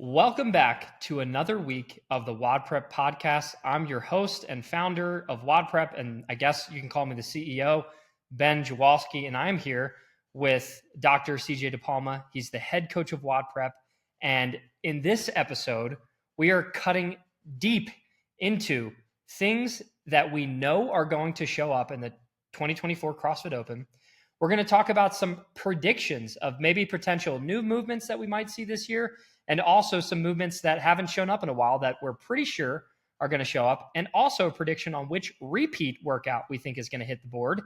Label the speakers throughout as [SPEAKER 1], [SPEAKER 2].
[SPEAKER 1] Welcome back to another week of the WODprep podcast. I'm your host and founder of WODprep, and I guess you can call me the CEO, Ben Jaworski, and I'm here with Dr. CJ DePalma. He's the head coach of WODprep, and in this episode, we are cutting deep into things that we know are going to show up in the 2024 CrossFit Open. We're going to talk about some predictions of maybe potential new movements that we might see this year, and also some movements that haven't shown up in a while that we're pretty sure are going to show up, and also a prediction on which repeat workout we think is going to hit the board.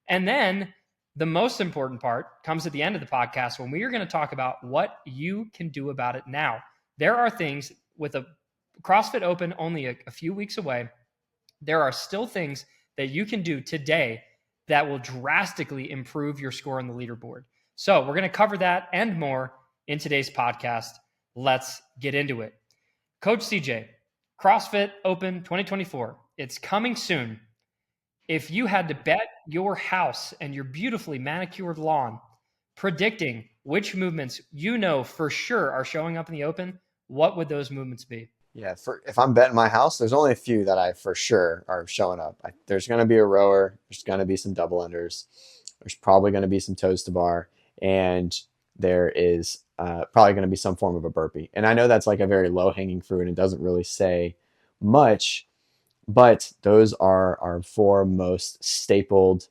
[SPEAKER 1] And then the most important part comes at the end of the podcast when we are going to talk about what you can do about it now. There are things with a CrossFit Open only a few weeks away. There are still things that you can do today that will drastically improve your score on the leaderboard. So we're going to cover that and more in today's podcast. Let's get into it. Coach CJ, CrossFit Open 2024. It's coming soon. If you had to bet your house and your beautifully manicured lawn predicting which movements you know for sure are showing up in the Open, what would those movements be?
[SPEAKER 2] Yeah, if I'm betting my house, there's only a few that I for sure are showing up. There's going to be a rower. There's going to be some double unders. There's probably going to be some toes to bar. And there is probably going to be some form of a burpee. And I know that's like a very low-hanging fruit and it doesn't really say much, but those are our four most stapled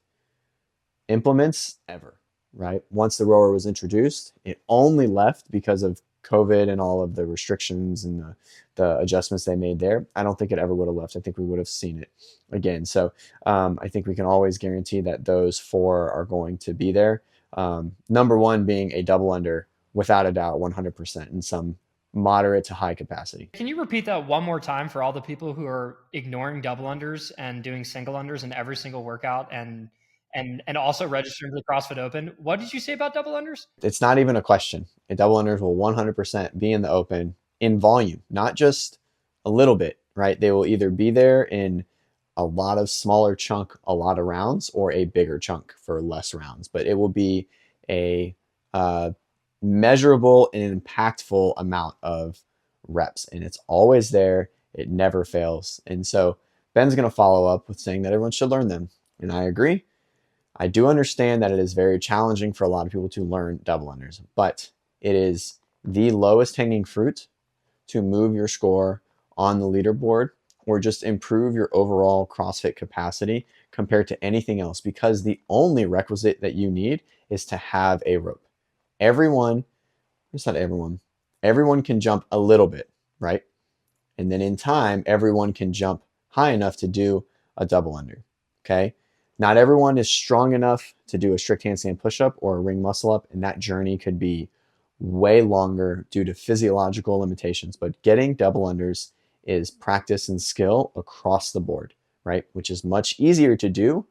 [SPEAKER 2] implements ever, right? Once the rower was introduced, it only left because of COVID and all of the restrictions and the adjustments they made there. I don't think it ever would have left. I think we would have seen it again. So I think we can always guarantee that those four are going to be there. Number one being a double under, without a doubt, 100% in some moderate to high capacity.
[SPEAKER 1] Can you repeat that one more time for all the people who are ignoring double unders and doing single unders in every single workout and also registering for the CrossFit Open? What did you say about double unders?
[SPEAKER 2] It's not even a question. A double unders will 100% be in the Open in volume, not just a little bit, right? They will either be there in a lot of smaller chunk, a lot of rounds, or a bigger chunk for less rounds. But it will be a measurable and impactful amount of reps. And it's always there. It never fails. And so Ben's going to follow up with saying that everyone should learn them. And I agree. I do understand that it is very challenging for a lot of people to learn double unders, but it is the lowest hanging fruit to move your score on the leaderboard or just improve your overall CrossFit capacity compared to anything else, because the only requisite that you need is to have a rope. Everyone can jump a little bit, right? And then in time, everyone can jump high enough to do a double under, okay? Not everyone is strong enough to do a strict handstand push-up or a ring muscle-up, and that journey could be way longer due to physiological limitations. But getting double unders is practice and skill across the board, right? Which is much easier to do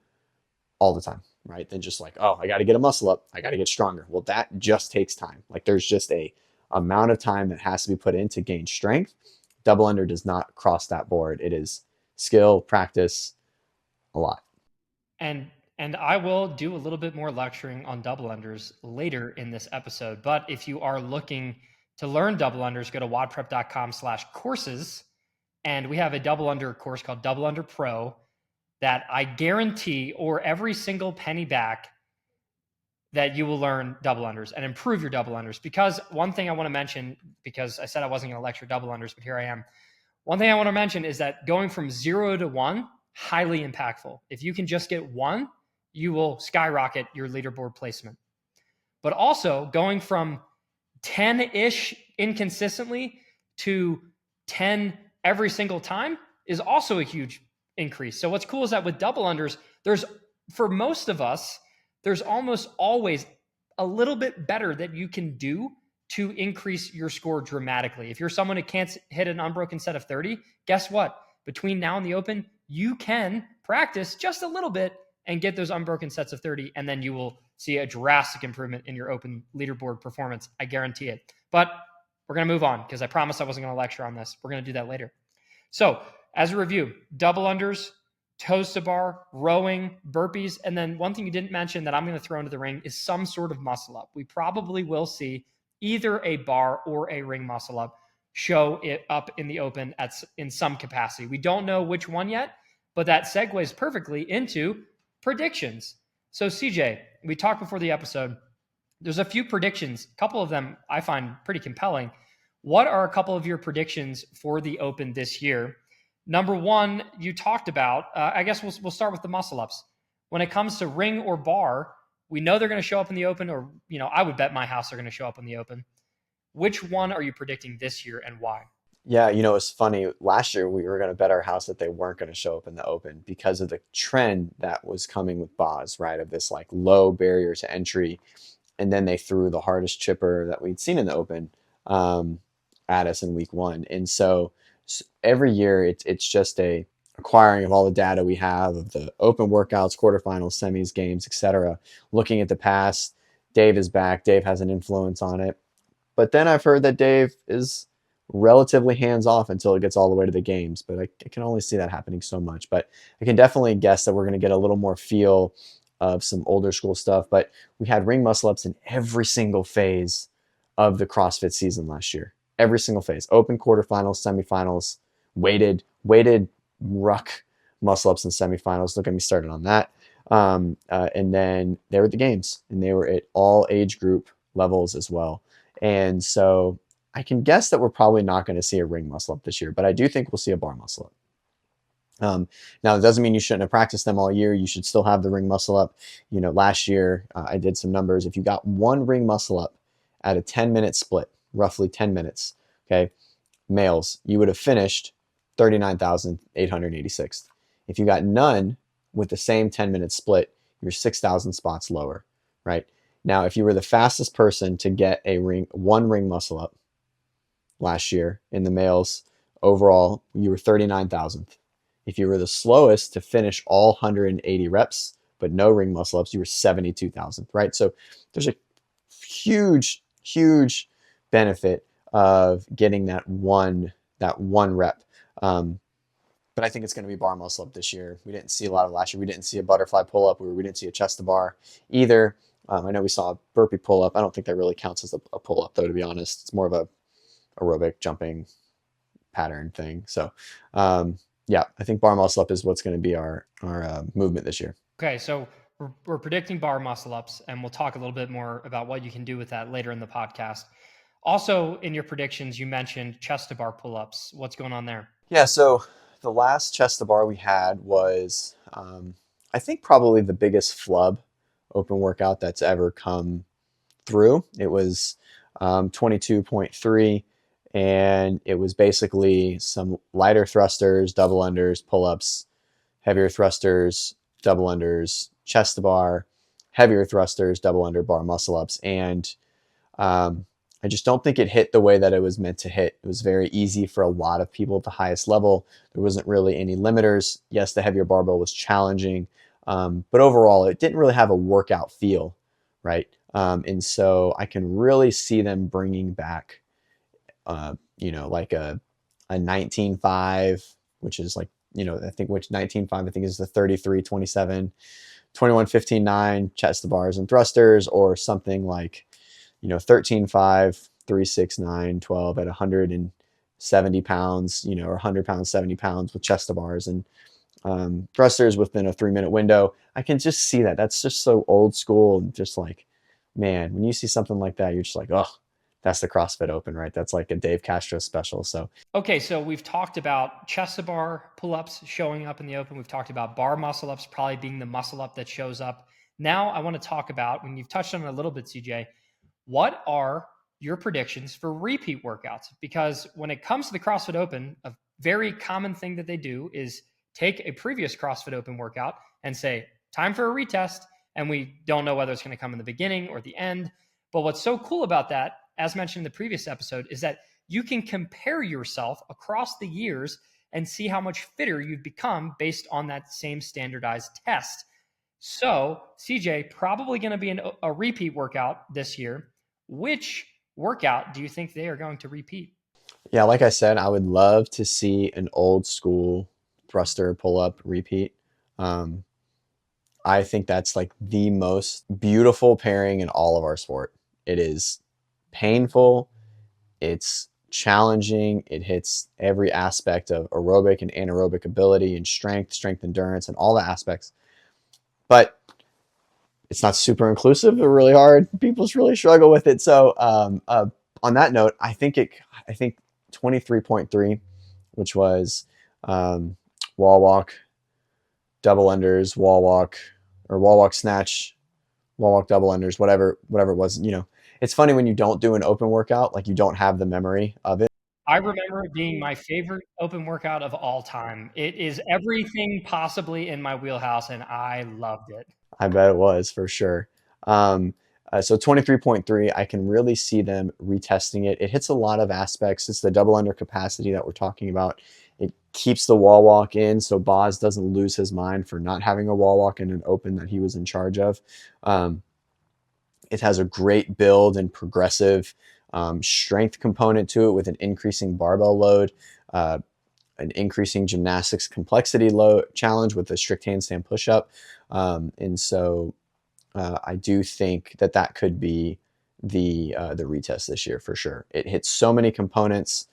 [SPEAKER 2] all the time, right? Than just like, oh, I got to get a muscle up. I got to get stronger. Well, that just takes time. Like there's just a amount of time that has to be put in to gain strength. Double under does not cross that board. It is skill, practice, a lot.
[SPEAKER 1] And I will do a little bit more lecturing on double unders later in this episode. But if you are looking to learn double unders, go to wodprep.com/courses. And we have a double under course called Double Under Pro that I guarantee, or every single penny back, that you will learn double unders and improve your double unders. Because one thing I want to mention, because I said I wasn't going to lecture double unders, but here I am. One thing I want to mention is that going from 0 to 1, highly impactful. If you can just get 1, you will skyrocket your leaderboard placement. But also going from 10-ish inconsistently to 10 every single time is also a huge increase. So what's cool is that with double unders, for most of us, there's almost always a little bit better that you can do to increase your score dramatically. If you're someone who can't hit an unbroken set of 30, guess what? Between now and the Open, you can practice just a little bit and get those unbroken sets of 30, and then you will see a drastic improvement in your Open leaderboard performance. I guarantee it. But we're going to move on because I promised I wasn't going to lecture on this. We're going to do that later. So as a review, double unders, toes to bar, rowing, burpees, and then one thing you didn't mention that I'm going to throw into the ring is some sort of muscle up. We probably will see either a bar or a ring muscle up. show it up in the open in some capacity. We don't know which one yet, but that segues perfectly into predictions. So, CJ, we talked before the episode. There's a few predictions. A couple of them I find pretty compelling. What are a couple of your predictions for the Open this year? Number one, you talked about. I guess we'll start with the muscle ups. When it comes to ring or bar, we know they're going to show up in the Open, or I would bet my house they're going to show up in the Open. Which one are you predicting this year and why?
[SPEAKER 2] Yeah, you know, it's funny. Last year we were going to bet our house that they weren't going to show up in the open because of the trend that was coming with Boz, right? Of this like low barrier to entry. And then they threw the hardest chipper that we'd seen in the open um, at us in week one. And so every year it's just a acquiring of all the data we have of the open workouts, quarterfinals, semis, games, etc. Looking at the past, Dave is back. Dave has an influence on it. But then I've heard that Dave is relatively hands off until it gets all the way to the games. But I can only see that happening so much. But I can definitely guess that we're going to get a little more feel of some older school stuff. But we had ring muscle ups in every single phase of the CrossFit season last year. Every single phase: open, quarterfinals, semifinals, weighted ruck muscle ups in semifinals. Don't get me started on that. And then they were at the games, and they were at all age group levels as well. And so I can guess that we're probably not going to see a ring muscle up this year, but I do think we'll see a bar muscle up. Now, it doesn't mean you shouldn't have practiced them all year. You should still have the ring muscle up. You know, last year I did some numbers. If you got one ring muscle up at a 10-minute split, roughly 10 minutes, okay, males, you would have finished 39,886th. If you got none with the same 10-minute split, you're 6,000 spots lower, right? Now, if you were the fastest person to get one ring muscle up last year in the males, overall, you were 39,000th. If you were the slowest to finish all 180 reps, but no ring muscle ups, you were 72,000th, right? So there's a huge, huge benefit of getting that one rep. But I think it's going to be bar muscle up this year. We didn't see a lot of last year. We didn't see a butterfly pull up, or we didn't see a chest to bar either. I know we saw a burpee pull up. I don't think that really counts as a pull up, though, to be honest. It's more of a aerobic jumping pattern thing. So, yeah, I think bar muscle up is what's going to be our movement this year.
[SPEAKER 1] Okay, so we're predicting bar muscle ups, and we'll talk a little bit more about what you can do with that later in the podcast. Also, in your predictions, you mentioned chest to bar pull ups. What's going on there?
[SPEAKER 2] Yeah, so the last chest to bar we had was, I think, probably the biggest flub open workout that's ever come through. It was 22.3, and it was basically some lighter thrusters, double unders, pull-ups, heavier thrusters, double unders, chest to bar, heavier thrusters, double under bar muscle ups. And I just don't think it hit the way that it was meant to hit. It was very easy for a lot of people at the highest level. There wasn't really any limiters. Yes, the heavier barbell was challenging, but overall, it didn't really have a workout feel, right? And so I can really see them bringing back, like a 19.5, which is like, I think which 19.5, I think is the 33, 27, 21, 15, 9 chest to bars and thrusters, or something like, 13.5, 3, 6, 9, 12 at 170 pounds, or 100 pounds, 70 pounds with chest to bars and thrusters within a 3-minute window. I can just see that. That's just so old school. And just like, man, when you see something like that, you're just like, oh, that's the CrossFit Open, right? That's like a Dave Castro special. So,
[SPEAKER 1] okay, so we've talked about chest to bar pull ups showing up in the open. We've talked about bar muscle ups probably being the muscle up that shows up. Now, I want to talk about, and you've touched on it a little bit, CJ, what are your predictions for repeat workouts? Because when it comes to the CrossFit Open, a very common thing that they do is take a previous CrossFit Open workout and say, time for a retest. And we don't know whether it's going to come in the beginning or the end. But what's so cool about that, as mentioned in the previous episode, is that you can compare yourself across the years and see how much fitter you've become based on that same standardized test. So, CJ, probably going to be a repeat workout this year. Which workout do you think they are going to repeat?
[SPEAKER 2] yeah, like I said, I would love to see an old school thruster pull up repeat. Um, I think that's like the most beautiful pairing in all of our sport. It is painful, it's challenging. It hits every aspect of aerobic and anaerobic ability and strength endurance, and all the aspects. But it's not super inclusive. They're really hard. People really struggle with it. So on that note, I think 23.3, which was wall walk, double unders, wall walk, or wall walk snatch, wall walk double unders, whatever it was. It's funny when you don't do an open workout, like you don't have the memory of it.
[SPEAKER 1] I remember it being my favorite open workout of all time. It is everything possibly in my wheelhouse, and I loved it.
[SPEAKER 2] I bet it was for sure. So 23.3, I can really see them retesting it. It hits a lot of aspects. It's the double under capacity that we're talking about. It keeps the wall walk in, so Boz doesn't lose his mind for not having a wall walk in an open that he was in charge of. It has a great build and progressive strength component to it with an increasing barbell load, an increasing gymnastics complexity load challenge with a strict handstand push-up. And so I do think that could be the retest this year for sure. It hits so many components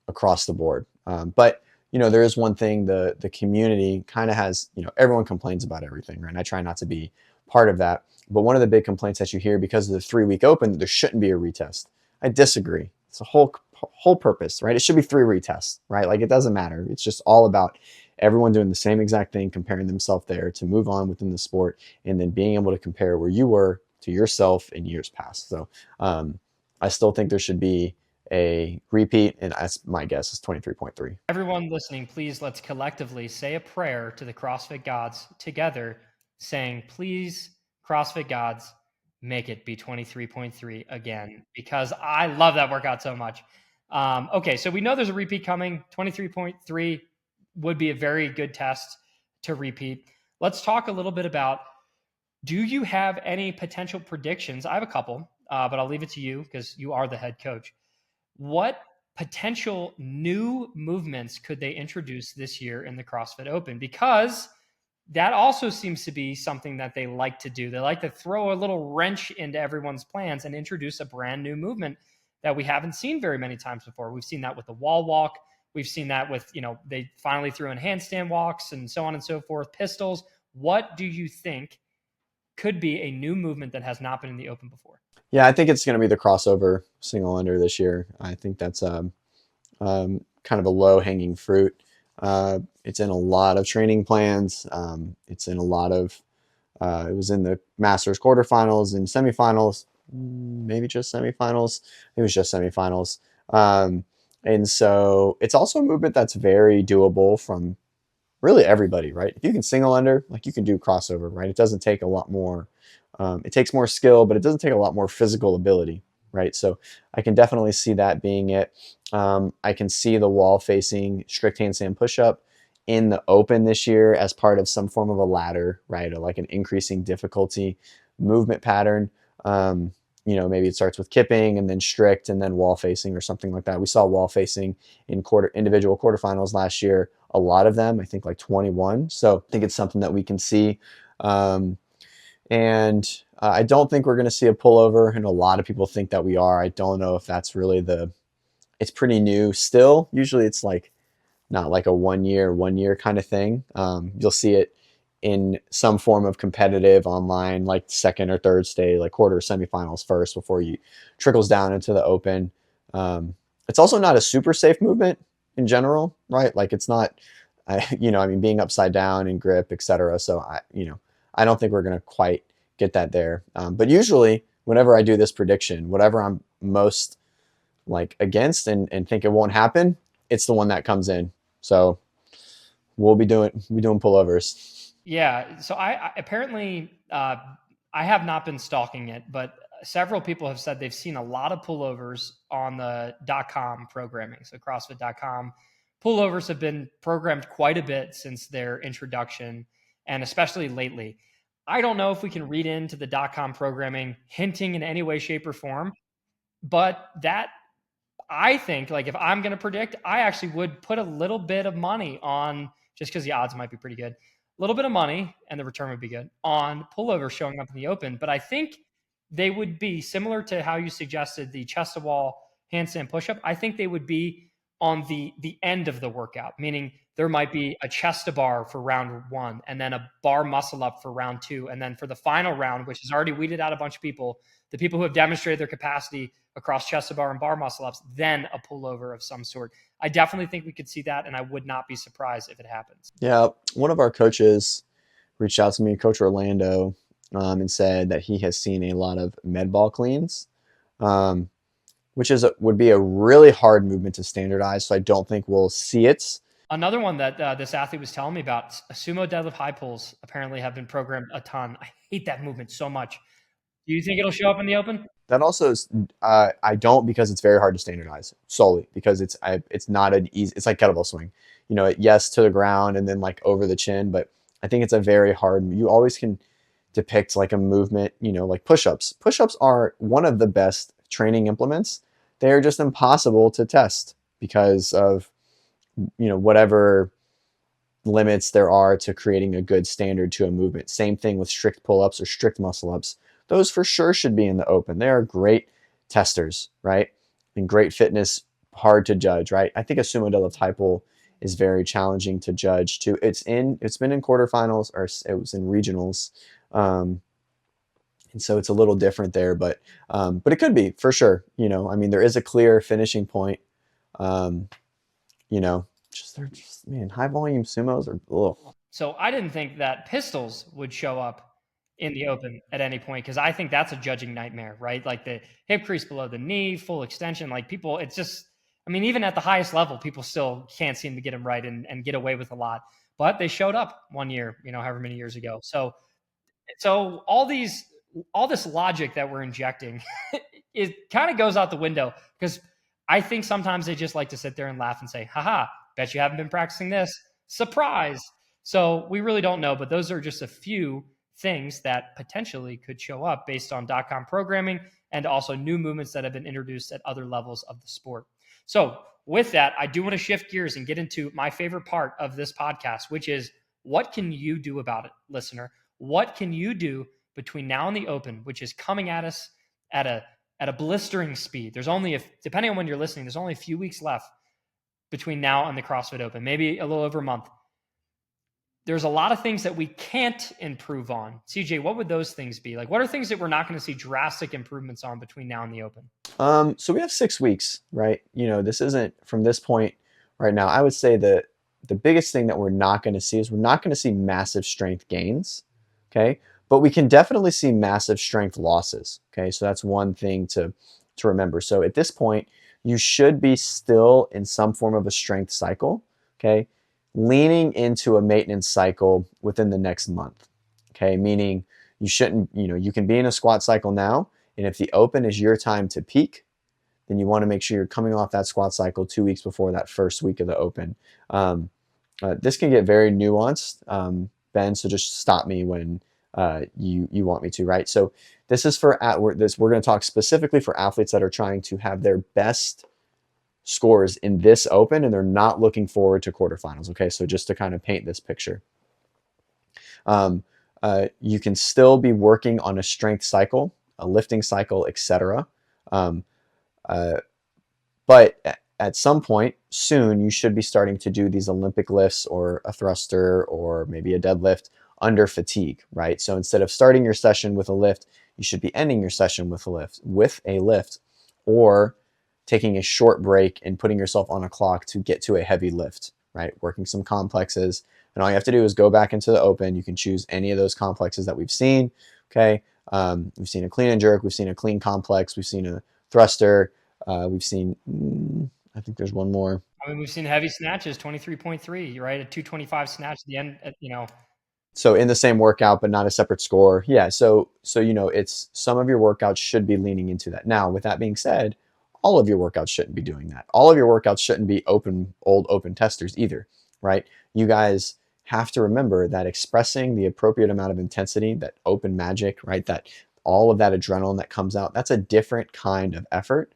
[SPEAKER 2] across the board. But there is one thing, the community kind of has, everyone complains about everything, right? And I try not to be part of that. But one of the big complaints that you hear because of the 3-week open, there shouldn't be a retest. I disagree. It's a whole purpose, right? It should be 3 retests, right? Like it doesn't matter. It's just all about everyone doing the same exact thing, comparing themselves there to move on within the sport, and then being able to compare where you were to yourself in years past. So I still think there should be a repeat, and that's my guess is 23.3.
[SPEAKER 1] Everyone listening, please let's collectively say a prayer to the CrossFit gods together, saying, please, CrossFit gods, make it be 23.3 again, because I love that workout so much. Okay, so we know there's a repeat coming. 23.3 would be a very good test to repeat. Let's talk a little bit about, do you have any potential predictions? I have a couple, but I'll leave it to you because you are the head coach. What potential new movements could they introduce this year in the CrossFit Open? Because that also seems to be something that they like to do. They like to throw a little wrench into everyone's plans and introduce a brand new movement that we haven't seen very many times before. We've seen that with the wall walk. We've seen that with, they finally threw in handstand walks and so on and so forth, pistols. What do you think could be a new movement that has not been in the open before?
[SPEAKER 2] Yeah, I think it's going to be the crossover single under this year. I think that's kind of a low hanging fruit. It's in a lot of training plans. It's in a lot of, it was in the Masters quarterfinals and semifinals, maybe just semifinals. It was just semifinals. And so it's also a movement that's very doable from really everybody, right? If you can single under, like you can do crossover, right? It doesn't take a lot more. It takes more skill, but it doesn't take a lot more physical ability, right? So I can definitely see that being it. I can see the wall facing strict handstand push-up in the open this year as part of some form of a ladder, right? Or like an increasing difficulty movement pattern. Maybe it starts with kipping and then strict and then wall facing or something like that. We saw wall facing in individual quarterfinals last year. A lot of them, I think like 21. So I think it's something that we can see. And I don't think we're going to see a pullover, and a lot of people think that we are. I don't know if that's really it's pretty new still. Usually it's like not like a one year kind of thing. You'll see it in some form of competitive online, like second or third stage, like quarter or semifinals first before you trickles down into the open. It's also not a super safe movement in general, right? Like it's not, being upside down and grip, etc. So I don't think we're going to quite get that there. But usually whenever I do this prediction, whatever I'm most like against and think it won't happen, it's the one that comes in. So we'll be doing pullovers.
[SPEAKER 1] Yeah. So I apparently, I have not been stalking it, but several people have said they've seen a lot of pullovers on the .com programming. So CrossFit.com pullovers have been programmed quite a bit since their introduction, and especially lately. I don't know if we can read into the .com programming hinting in any way, shape, or form, but that, I think, like, if I'm going to predict, I actually would put a little bit of money on, just because the odds might be pretty good, a little bit of money, and the return would be good, on pullover showing up in the open. But I think they would be similar to how you suggested the chest to wall handstand push-up, I think they would be on the end of the workout, meaning there might be a chest to bar for round 1, and then a bar muscle up for round 2, and then for the final round, which has already weeded out a bunch of people, the people who have demonstrated their capacity across chest to bar and bar muscle ups, then a pullover of some sort. I definitely think we could see that, and I would not be surprised if it happens.
[SPEAKER 2] Yeah, one of our coaches reached out to me, Coach Orlando, and said that he has seen a lot of med ball cleans, um, which would be a really hard movement to standardize. So I don't think we'll see it.
[SPEAKER 1] Another one that this athlete was telling me about, sumo deadlift high pulls apparently have been programmed a ton. I hate that movement so much. Do you think it'll show up in the open?
[SPEAKER 2] That also is, I don't, because it's very hard to standardize solely because it's not an easy, it's like kettlebell swing, yes, to the ground and then like over the chin, but I think it's a very hard, you always can depict like a movement, like push-ups. Push-ups are one of the best training implements. They're just impossible to test because of, whatever limits there are to creating a good standard to a movement. Same thing with strict pull-ups or strict muscle-ups. Those for sure should be in the open. They are great testers, right? And great fitness, hard to judge, right? I think a sumo deadlift high pull is very challenging to judge too. It's been in quarterfinals, or it was in regionals. And so it's a little different there, but it could be for sure. There is a clear finishing point. Man, high volume sumos are. Ugh.
[SPEAKER 1] So I didn't think that pistols would show up in the open at any point, because I think that's a judging nightmare, right? Like the hip crease below the knee, full extension, like people, it's just, even at the highest level, people still can't seem to get them right and get away with a lot. But they showed up one year, however many years ago. So all this logic that we're injecting, it kind of goes out the window, because I think sometimes they just like to sit there and laugh and say, haha, bet you haven't been practicing this. Surprise. So we really don't know, but those are just a few things that potentially could show up based on .com programming and also new movements that have been introduced at other levels of the sport. So with that, I do want to shift gears and get into my favorite part of this podcast, which is, what can you do about it, listener? What can you do between now and the open, which is coming at us at a blistering speed? There's only, depending on when you're listening, there's only a few weeks left between now and the CrossFit Open, maybe a little over a month. There's a lot of things that we can't improve on. CJ, what would those things be? Like, what are things that we're not going to see drastic improvements on between now and the open?
[SPEAKER 2] So we have 6 weeks, right? This isn't from this point right now. I would say that the biggest thing that we're not going to see is we're not going to see massive strength gains. Okay. But we can definitely see massive strength losses. Okay. So that's one thing to remember. So at this point, you should be still in some form of a strength cycle. Okay. Leaning into a maintenance cycle within the next month. Okay. Meaning you shouldn't, you can be in a squat cycle now. And if the open is your time to peak, then you want to make sure you're coming off that squat cycle 2 weeks before that first week of the open. This can get very nuanced, Ben, so just stop me when you want me to, right? So this is we're going to talk specifically for athletes that are trying to have their best scores in this open and they're not looking forward to quarterfinals. Okay, so just to kind of paint this picture. You can still be working on a strength cycle, a lifting cycle, etc. But at some point soon, you should be starting to do these Olympic lifts or a thruster or maybe a deadlift under fatigue, right? So instead of starting your session with a lift, you should be ending your session with a lift, or taking a short break and putting yourself on a clock to get to a heavy lift, right? Working some complexes. And all you have to do is go back into the open. You can choose any of those complexes that we've seen, okay? We've seen a clean and jerk. We've seen a clean complex. We've seen a thruster. We've seen, I think there's one more.
[SPEAKER 1] We've seen heavy snatches, 23.3, right? A 225 snatch at the end,
[SPEAKER 2] So in the same workout, but not a separate score. Yeah. So it's some of your workouts should be leaning into that. Now, with that being said, all of your workouts shouldn't be doing that. All of your workouts shouldn't be old open testers either, right? You guys have to remember that expressing the appropriate amount of intensity, that open magic, right? That all of that adrenaline that comes out, that's a different kind of effort.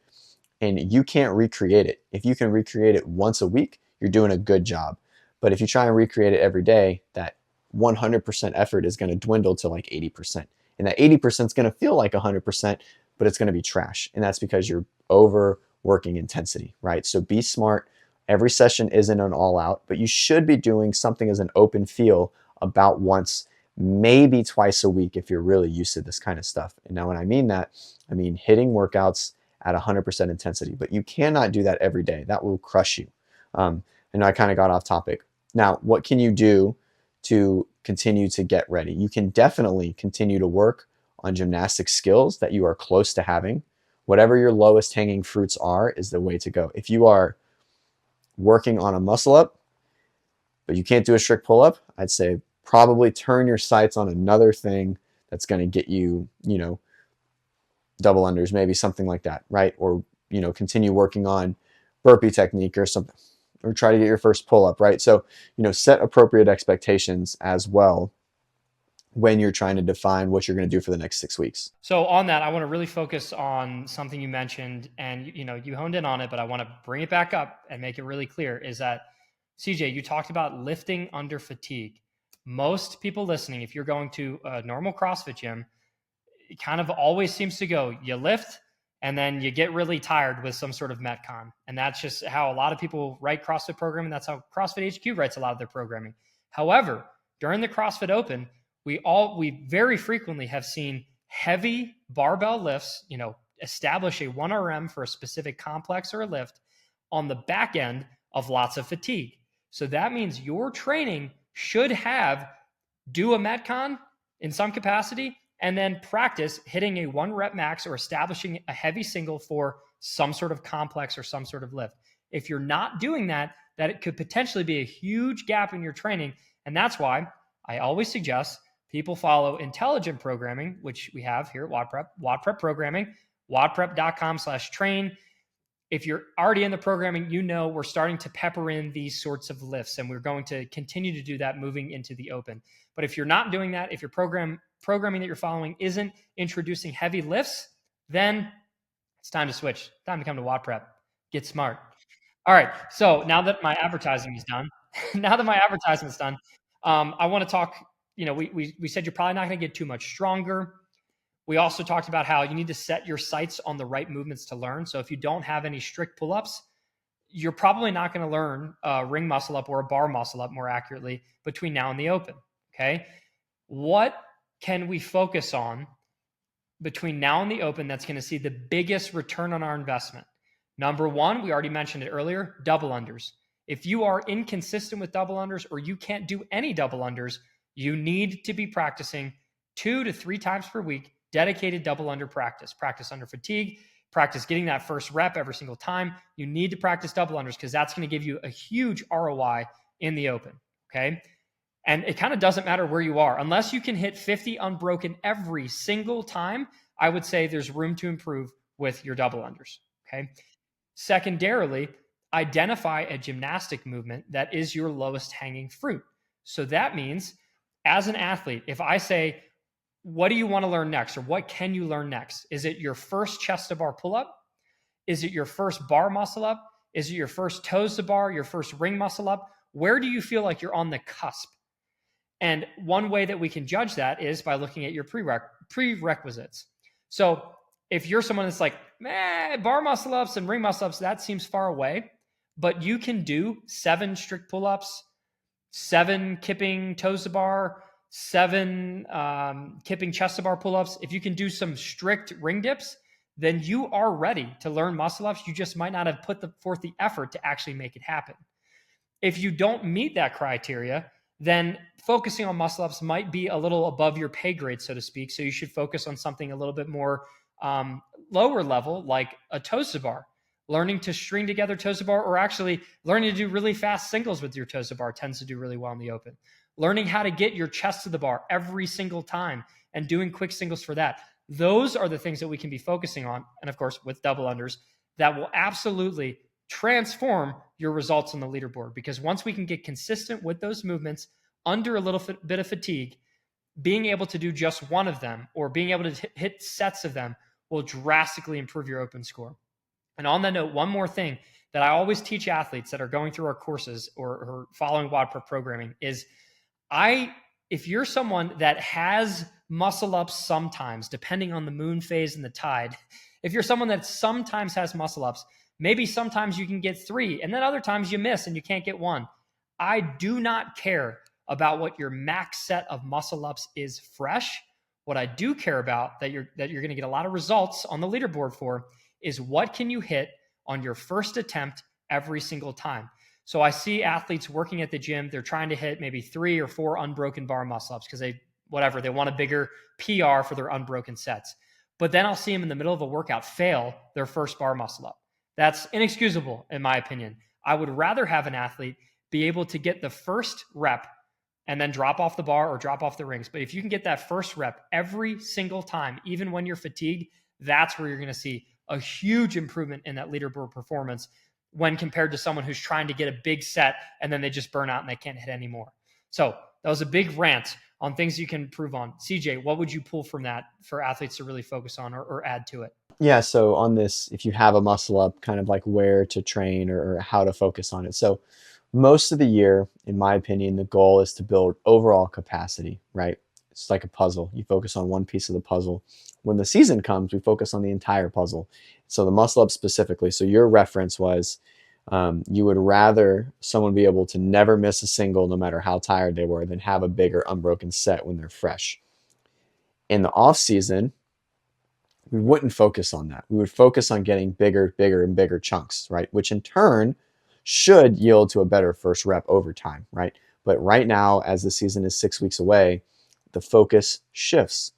[SPEAKER 2] And you can't recreate it. If you can recreate it once a week, you're doing a good job. But if you try and recreate it every day, that 100% effort is going to dwindle to like 80%. And that 80% is going to feel like 100%, but it's going to be trash. And that's because you're overworking working intensity, right? So be smart. Every session isn't an all out, but you should be doing something as an open feel about once, maybe twice a week if you're really used to this kind of stuff. And now when I mean that, I mean hitting workouts at 100% intensity, but you cannot do that every day. That will crush you. And I kind of got off topic. Now, what can you do to continue to get ready? You can definitely continue to work on gymnastic skills that you are close to having. Whatever your lowest hanging fruits are is the way to go. If you are working on a muscle up, but you can't do a strict pull up, I'd say probably turn your sights on another thing that's going to get you, double unders, maybe something like that, right? Or, continue working on burpee technique or something, or try to get your first pull up, right? So, set appropriate expectations as well when you're trying to define what you're going to do for the next 6 weeks.
[SPEAKER 1] So on that, I want to really focus on something you mentioned, and you honed in on it, but I want to bring it back up and make it really clear is that CJ, you talked about lifting under fatigue. Most people listening, if you're going to a normal CrossFit gym, it kind of always seems to go, you lift and then you get really tired with some sort of Metcon. And that's just how a lot of people write CrossFit programming. That's how CrossFit HQ writes a lot of their programming. However, during the CrossFit Open, we very frequently have seen heavy barbell lifts, establish a 1RM for a specific complex or a lift on the back end of lots of fatigue. So that means your training should do a Metcon in some capacity, and then practice hitting a 1 rep max or establishing a heavy single for some sort of complex or some sort of lift. If you're not doing that, it could potentially be a huge gap in your training. And that's why I always suggest people follow intelligent programming, which we have here at WODprep programming, WODprep.com/train. If you're already in the programming, we're starting to pepper in these sorts of lifts, and we're going to continue to do that moving into the open. But if you're not doing that, if your programming that you're following isn't introducing heavy lifts, then it's time to switch. Time to come to WODprep. Get smart. All right. So now that my advertising is done, I want to talk. We said you're probably not going to get too much stronger. We also talked about how you need to set your sights on the right movements to learn. So if you don't have any strict pull-ups, you're probably not going to learn a ring muscle up or a bar muscle up more accurately between now and the open. Okay. What can we focus on between now and the open that's going to see the biggest return on our investment? Number one, we already mentioned it earlier, double unders. If you are inconsistent with double unders or you can't do any double unders, you need to be practicing 2 to 3 times per week, dedicated double under practice under fatigue, practice getting that first rep every single time. You need to practice double unders because that's going to give you a huge ROI in the open. Okay. And it kind of doesn't matter where you are. Unless you can hit 50 unbroken every single time, I would say there's room to improve with your double unders. Okay. Secondarily, identify a gymnastic movement that is your lowest hanging fruit. So that means as an athlete, if I say, what do you want to learn next? Or what can you learn next? Is it your first chest to bar pull-up? Is it your first bar muscle up? Is it your first toes to bar, your first ring muscle up? Where do you feel like you're on the cusp? And one way that we can judge that is by looking at your prerequisites. So if you're someone that's like, bar muscle ups and ring muscle ups, that seems far away, but you can do 7 strict pull-ups, 7 kipping toes to bar, 7 kipping chest to bar pull-ups. If you can do some strict ring dips, then you are ready to learn muscle ups. You just might not have put forth the effort to actually make it happen. If you don't meet that criteria, then focusing on muscle ups might be a little above your pay grade, so to speak. So you should focus on something a little bit more lower level, like a toes to bar. Learning to string together toes to bar, or actually learning to do really fast singles with your toes to bar tends to do really well in the open. Learning how to get your chest to the bar every single time and doing quick singles for that. Those are the things that we can be focusing on. And of course, with double unders, that will absolutely transform your results on the leaderboard. Because once we can get consistent with those movements under a little bit of fatigue, being able to do just one of them or being able to hit sets of them will drastically improve your open score. And on that note, one more thing that I always teach athletes that are going through our courses or following WODprep programming is if you're someone that has muscle ups sometimes, depending on the moon phase and the tide, if you're someone that sometimes has muscle ups, Maybe sometimes you can get 3, and then other times you miss and you can't get 1. I do not care about what your max set of muscle ups is fresh. What I do care about that you're going to get a lot of results on the leaderboard for is what can you hit on your first attempt every single time. So I see athletes working at the gym, they're trying to hit maybe 3 or 4 unbroken bar muscle ups because they want a bigger PR for their unbroken sets. But then I'll see them in the middle of a workout fail their first bar muscle up. That's inexcusable in my opinion. I would rather have an athlete be able to get the first rep and then drop off the bar or drop off the rings. But if you can get that first rep every single time, even when you're fatigued, that's where you're going to see a huge improvement in that leaderboard performance when compared to someone who's trying to get a big set and then they just burn out and they can't hit anymore. So that was a big rant on things you can improve on. CJ, what would you pull from that for athletes to really focus on or add to it?
[SPEAKER 2] Yeah, so on this, if you have a muscle up, kind of like where to train or how to focus on it. So most of the year, in my opinion, the goal is to build overall capacity, right? It's like a puzzle. You focus on one piece of the puzzle. When the season comes, we focus on the entire puzzle. So the muscle up specifically. So your reference was you would rather someone be able to never miss a single, no matter how tired they were, than have a bigger unbroken set when they're fresh. In the off season, we wouldn't focus on that. We would focus on getting bigger, bigger, and bigger chunks, right? Which in turn should yield to a better first rep over time, right? But right now, as the season is 6 weeks away, the focus shifts.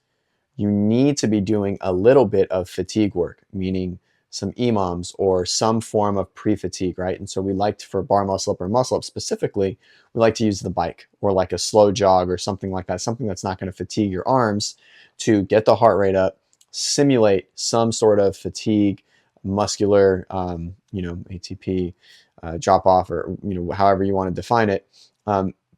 [SPEAKER 2] You need to be doing a little bit of fatigue work, meaning some EMOMs or some form of pre-fatigue, right? And so we like to, for bar muscle up or muscle up specifically, we like to use the bike or like a slow jog or something like that, something that's not going to fatigue your arms to get the heart rate up, simulate some sort of fatigue, muscular, ATP drop off, or however you want to define it,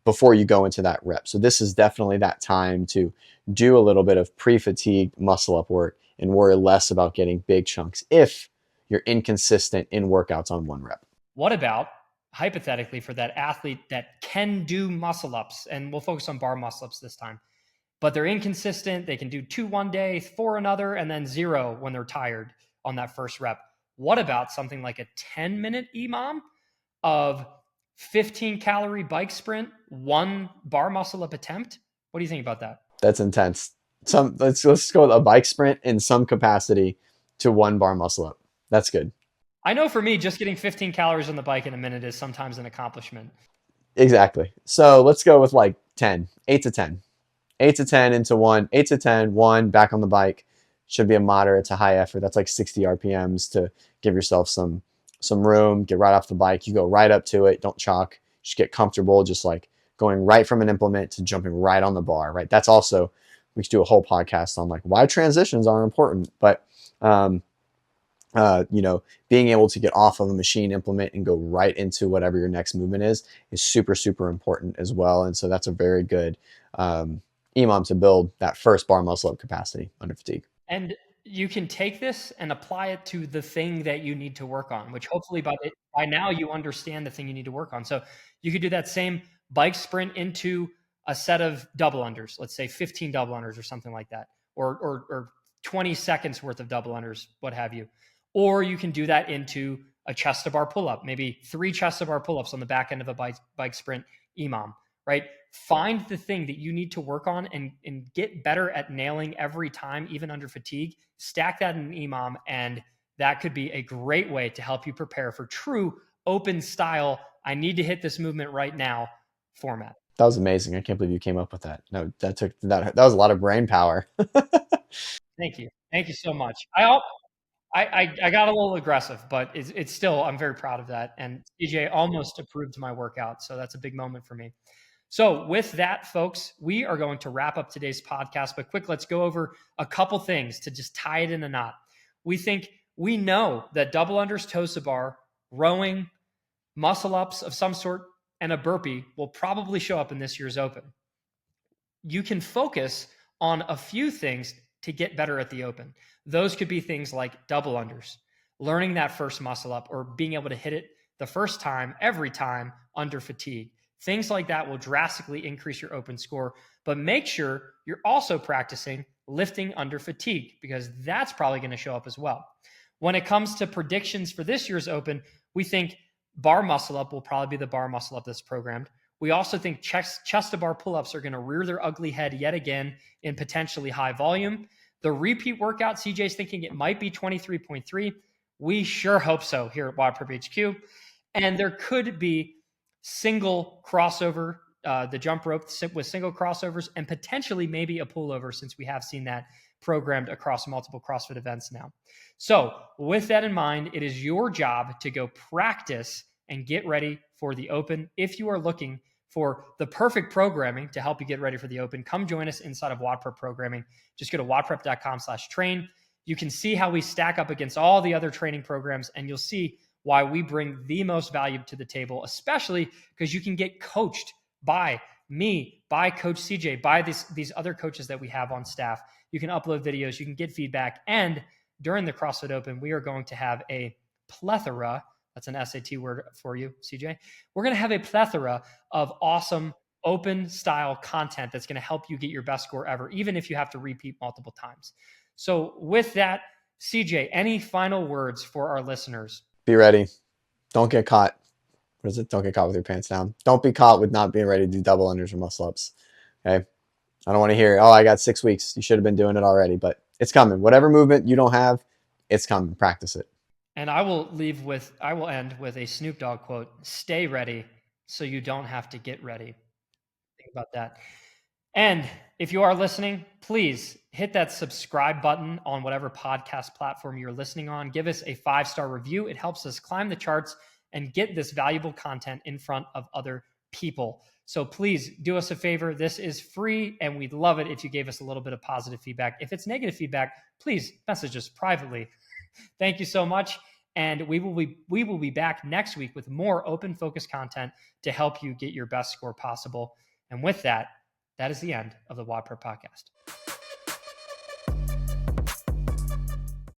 [SPEAKER 2] before you go into that rep. So this is definitely that time to do a little bit of pre-fatigue muscle up work and worry less about getting big chunks if you're inconsistent in workouts on one rep.
[SPEAKER 1] What about hypothetically for that athlete that can do muscle ups, and we'll focus on bar muscle ups this time, but they're inconsistent. They can do 2 one day, 4 another, and then 0 when they're tired on that first rep. What about something like a 10-minute EMOM of 15 calorie bike sprint, 1 bar muscle up attempt? What do you think about that?
[SPEAKER 2] That's intense. Let's go with a bike sprint in some capacity to 1 bar muscle up. That's good.
[SPEAKER 1] I know for me, just getting 15 calories on the bike in a minute is sometimes an accomplishment.
[SPEAKER 2] Exactly. So let's go with like 10, 8 to 10. 8 to 10 into 1, 8 to 10, 1, back on the bike. Should be a moderate to high effort. That's like 60 RPMs to give yourself some room, get right off the bike. You go right up to it. Don't chalk. Just get comfortable, just like going right from an implement to jumping right on the bar, right? That's also, we should do a whole podcast on like why transitions are important, but being able to get off of a machine implement and go right into whatever your next movement is super, super important as well. And so that's a very good EMOM to build that first bar muscle up capacity under fatigue.
[SPEAKER 1] And you can take this and apply it to the thing that you need to work on, which hopefully by now you understand the thing you need to work on. So you could do that same bike sprint into a set of double unders, let's say 15 double unders or something like that, or 20 seconds worth of double unders, what have you. Or you can do that into a chest to bar pull-up, maybe 3 chest to bar pull-ups on the back end of a bike sprint EMOM, right? Find the thing that you need to work on and get better at nailing every time, even under fatigue. Stack that in an EMOM, and that could be a great way to help you prepare for true open style, I need to hit this movement right now format.
[SPEAKER 2] That was amazing. I can't believe you came up with that. No, that was a lot of brain power.
[SPEAKER 1] Thank you. Thank you so much. I got a little aggressive, but it's still, I'm very proud of that. And CJ almost approved my workout. So that's a big moment for me. So with that, folks, we are going to wrap up today's podcast, but quick, let's go over a couple things to just tie it in a knot. We know that double unders, toes to bar, rowing, muscle ups of some sort, and a burpee will probably show up in this year's Open. You can focus on a few things to get better at the Open. Those could be things like double unders, learning that first muscle up, or being able to hit it the first time, every time under fatigue. Things like that will drastically increase your Open score, but make sure you're also practicing lifting under fatigue because that's probably going to show up as well. When it comes to predictions for this year's Open, we think bar muscle up will probably be the bar muscle up that's programmed. We also think chest to bar pull-ups are going to rear their ugly head yet again in potentially high volume. The repeat workout, CJ's thinking it might be 23.3. We sure hope so here at WODprep HQ. And there could be single crossover, the jump rope with single crossovers, and potentially maybe a pullover, since we have seen that programmed across multiple CrossFit events now. So with that in mind, it is your job to go practice and get ready for the Open. If you are looking for the perfect programming to help you get ready for the Open, come join us inside of WODprep programming. Just go to wodprep.com/train. You can see how we stack up against all the other training programs, and you'll see why we bring the most value to the table, especially because you can get coached by me, by Coach CJ, by these other coaches that we have on staff. You can upload videos, you can get feedback, and during the CrossFit Open, we are going to have a plethora, that's an SAT word for you, CJ. We're going to have a plethora of awesome open style content that's going to help you get your best score ever, even if you have to repeat multiple times. So with that, CJ, any final words for our listeners?
[SPEAKER 2] Be ready. Don't get caught. What is it? Don't get caught with your pants down. Don't be caught with not being ready to do double unders or muscle ups. Okay. I don't want to hear, oh, I got 6 weeks. You should have been doing it already, but it's coming. Whatever movement you don't have, it's coming. Practice it.
[SPEAKER 1] And I will end with a Snoop Dogg quote: "Stay ready so you don't have to get ready." Think about that. And if you are listening, please hit that subscribe button on whatever podcast platform you're listening on. Give us a 5-star review. It helps us climb the charts and get this valuable content in front of other people. So please do us a favor. This is free, and we'd love it if you gave us a little bit of positive feedback. If it's negative feedback, please message us privately. Thank you so much. And we will be back next week with more open focus content to help you get your best score possible. And with that, that is the end of the WODprep podcast.